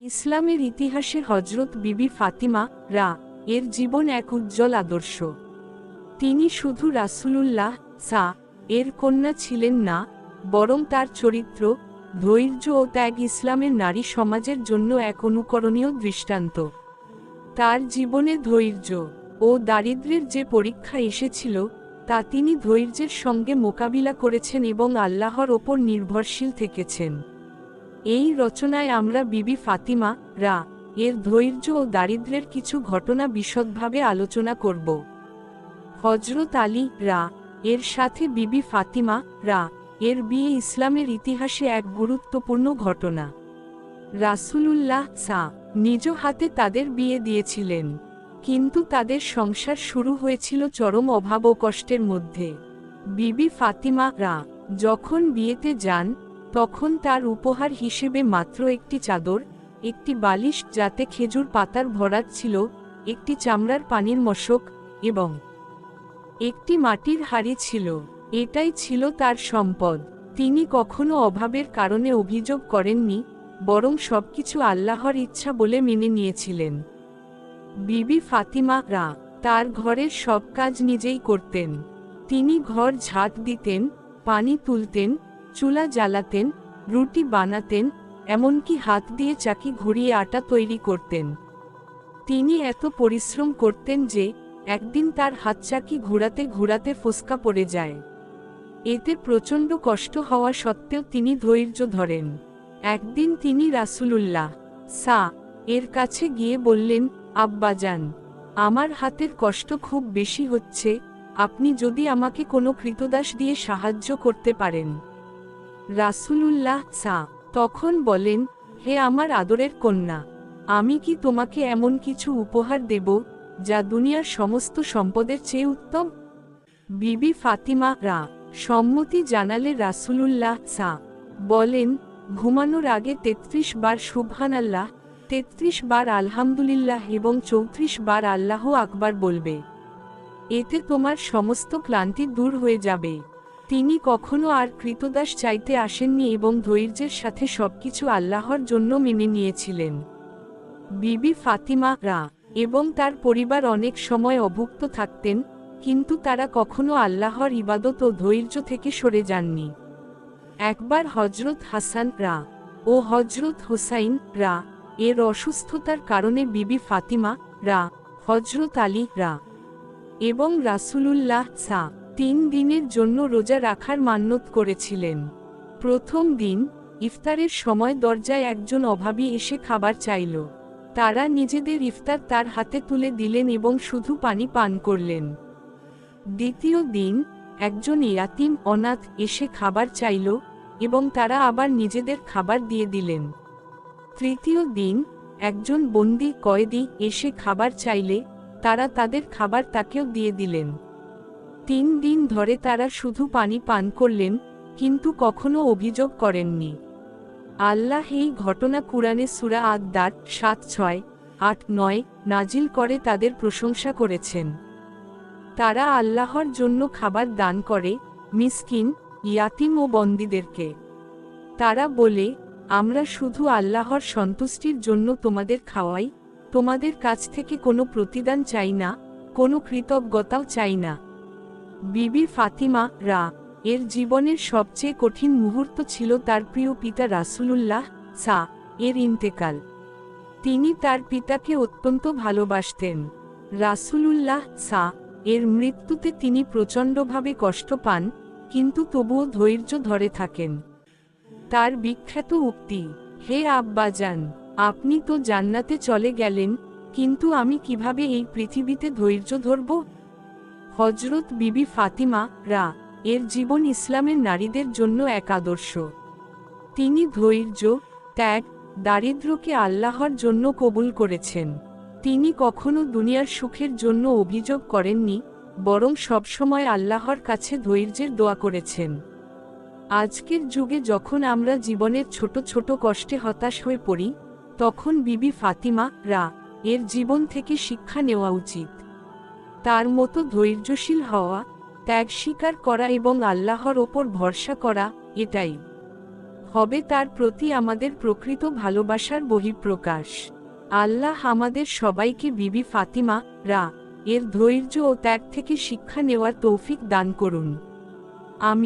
ইসলামের ইতিহাসে হজরত বিবি ফাতিমা রা এর জীবন এক উজ্জ্বল আদর্শ। তিনি শুধু রাসূলুল্লাহ সা এর কন্যা ছিলেন না, বরং তার চরিত্র, ধৈর্য ও ত্যাগ ইসলামের নারী সমাজের জন্য এক অনুকরণীয় দৃষ্টান্ত। তার জীবনে ধৈর্য ও দারিদ্র্যের যে পরীক্ষা এসেছিল, তা তিনি ধৈর্যের সঙ্গে মোকাবিলা করেছেন এবং আল্লাহর ওপর নির্ভরশীল থেকেছেন। এই রচনায় আমরা বিবি ফাতিমা রা এর ধৈর্য ও দারিদ্র্যের কিছু ঘটনা বিশদভাবে আলোচনা করব। হজরত আলী রা এর সাথে বিবি ফাতিমা রা এর বিয়ে ইসলামের ইতিহাসে এক গুরুত্বপূর্ণ ঘটনা। রাসূলুল্লাহ সা নিজ হাতে তাদের বিয়ে দিয়েছিলেন, কিন্তু তাদের সংসার শুরু হয়েছিল চরম অভাব ও কষ্টের মধ্যে। বিবি ফাতিমা রা যখন বিয়েতে যান, তখন তার উপহার হিসেবে মাত্র একটি চাদর, একটি বালিশ যাতে খেজুর পাতার ভরাট ছিল, একটি চামড়ার পানির মশক এবং একটি মাটির হাঁড়ি ছিল। এটাই ছিল তার সম্পদ। তিনি কখনো অভাবের কারণে অভিযোগ করেননি, বরং সবকিছু আল্লাহর ইচ্ছা বলে মেনে নিয়েছিলেন। বিবি ফাতিমা রা তার ঘরের সব কাজ নিজেই করতেন। তিনি ঘর ঝাঁট দিতেন, পানি তুলতেন, চুলা জ্বালাতেন, রুটি বানাতেন, এমনকি হাত দিয়ে চাকি ঘুরিয়ে আটা তৈরি করতেন। তিনি এত পরিশ্রম করতেন যে একদিন তার হাত চাকি ঘোরাতে ঘোরাতে ফোসকা পড়ে যায়। এতে প্রচণ্ড কষ্ট হওয়া সত্ত্বেও তিনি ধৈর্য ধরেন। একদিন তিনি রাসূলুল্লাহ সা এর কাছে গিয়ে বললেন, আব্বাজান, আমার হাতের কষ্ট খুব বেশি হচ্ছে, আপনি যদি আমাকে কোনো কৃতদাস দিয়ে সাহায্য করতে পারেন। রাসূলুল্লাহ সা তখন বলেন, হে আমার আদরের কন্যা, আমি কি তোমাকে এমন কিছু উপহার দেব যা দুনিয়ার সমস্ত সম্পদের চেয়ে উত্তম? বিবি ফাতিমা রা সম্মতি জানালে রাসূলুল্লাহ সা বলেন, ঘুমানোর আগে ৩৩ বার সুবহানাল্লাহ, ৩৩ বার আলহামদুলিল্লাহ এবং ৩৪ বার আল্লাহু আকবার বলবে। এতে তোমার সমস্ত ক্লান্তি দূর হয়ে যাবে। তিনি কখনো আর কৃতদাস চাইতে আসেননি এবং ধৈর্যের সাথে সবকিছু আল্লাহর জন্য মেনে নিয়েছিলেন। বিবি ফাতিমা রা এবং তার পরিবার অনেক সময় অভুক্ত থাকতেন, কিন্তু তারা কখনো আল্লাহর ইবাদত ও ধৈর্য থেকে সরে যাননি। একবার হজরত হাসান রা ও হজরত হোসাইন রা এর অসুস্থতার কারণে বিবি ফাতিমা রা, হজরত আলী রা এবং রাসূলুল্লাহ সা ৩ দিনের জন্য রোজা রাখার মান্যত করেছিলেন। প্রথম দিন ইফতারের সময় দরজায় একজন অভাবী এসে খাবার চাইল। তারা নিজেদের ইফতার তার হাতে তুলে দিলেন এবং শুধু পানি পান করলেন। দ্বিতীয় দিন একজন ইয়াতীম অনাথ এসে খাবার চাইল এবং তারা আবার নিজেদের খাবার দিয়ে দিলেন। তৃতীয় দিন একজন বন্দী কয়েদি এসে খাবার চাইলে তারা তাদের খাবার তাকেও দিয়ে দিলেন। ৩ দিন ধরে তারা শুধু পানি পান করলেন, কিন্তু কখনো অভিযোগ করেননি। আল্লাহ এই ঘটনা কুরআনে সূরা আদ-দার ৭, ৬, ৮, ৯ নাজিল করে তাদের প্রশংসা করেছেন। তারা আল্লাহর জন্য খাবার দান করে, মিসকিন, ইয়াতীম ও বন্দীদেরকে। তারা বলে, আমরা শুধু আল্লাহর সন্তুষ্টির জন্য তোমাদের খাওয়াই, তোমাদের কাছ থেকে কোনো প্রতিদান চাই না, কোনো কৃতজ্ঞতাও চাই না। বিবি ফাতিমা রা এর জীবনের সবচেয়ে কঠিন মুহূর্ত ছিল তার প্রিয় পিতা রাসূলুল্লাহ সা এর ইন্তেকাল। তিনি তার পিতাকে অত্যন্ত ভালোবাসতেন। রাসূলুল্লাহ সা এর মৃত্যুতে তিনি প্রচণ্ডভাবে কষ্ট পান, কিন্তু তবুও ধৈর্য ধরে থাকেন। তার বিখ্যাত উক্তি, হে আব্বাজান, আপনি তো জান্নাতে চলে গেলেন, কিন্তু আমি কিভাবে এই পৃথিবীতে ধৈর্য ধরব? হজরত বিবি ফাতিমা রা এর জীবন ইসলামের নারীদের জন্য এক আদর্শ। তিনি ধৈর্য, ত্যাগ, দারিদ্র্যকে আল্লাহর জন্য কবুল করেছেন। তিনি কখনো দুনিয়ার সুখের জন্য অভিযোগ করেননি, বরং সবসময় আল্লাহর কাছে ধৈর্যের দোয়া করেছেন। আজকের যুগে যখন আমরা জীবনের ছোট ছোট কষ্টে হতাশ হয়ে পড়ি, তখন বিবি ফাতিমা রা এর জীবন থেকে শিক্ষা নেওয়া উচিত। তার মতো ধৈর্যশীল হওয়া, ত্যাগ স্বীকার করা এবং আল্লাহর ওপর ভরসা করা, এটাই হবে তার প্রতি আমাদের প্রকৃত ভালোবাসার বহিঃপ্রকাশ। আল্লাহ আমাদের সবাইকে বিবি ফাতিমা রা এর ধৈর্য ও ত্যাগ থেকে শিক্ষা নেওয়ার তৌফিক দান করুন। আমি